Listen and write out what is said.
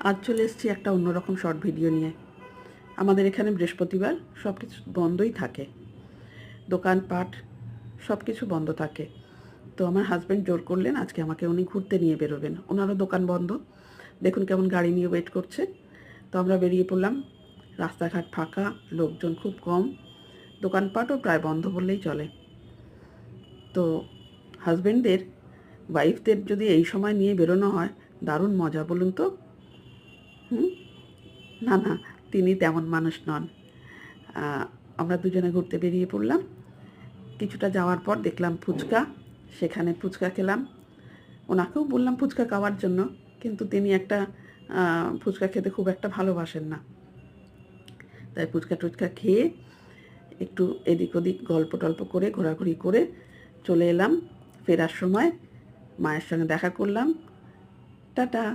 আজ চলে এসেছি একটা অন্যরকম শর্ট ভিডিও নিয়ে। আমাদের এখানে বৃহস্পতিবার সব কিছু বন্ধই থাকে, দোকানপাট সব কিছু বন্ধ থাকে। তো আমার হাজব্যান্ড জোর করলেন আজকে আমাকে উনি ঘুরতে নিয়ে বেরোবেন, ওনারও দোকান বন্ধ। দেখুন কেমন গাড়ি নিয়ে ওয়েট করছে। তো আমরা বেরিয়ে পড়লাম। রাস্তাঘাট ফাঁকা, লোকজন খুব কম, দোকানপাটও প্রায় বন্ধ বললেই চলে। তো হাজব্যান্ডদের ওয়াইফদের যদি এই সময় নিয়ে বেরোনো হয়, দারুণ মজা বলুন তো। হুম না না, তিনি তেমন মানুষ নন। আমরা দুজনে ঘুরতে বেরিয়ে পড়লাম। কিছুটা যাওয়ার পর দেখলাম ফুচকা, সেখানে ফুচকা খেলাম। ওনাকেও বললাম ফুচকা খাওয়ার জন্য, কিন্তু তিনি একটা ফুচকা খেতে খুব একটা ভালোবাসেন না। তাই ফুচকা টুচকা খেয়ে একটু এদিক ওদিক গল্প টল্প করে ঘোরাঘুরি করে চলে এলাম। ফেরার সময় মায়ের সঙ্গে দেখা করলাম। টাটা।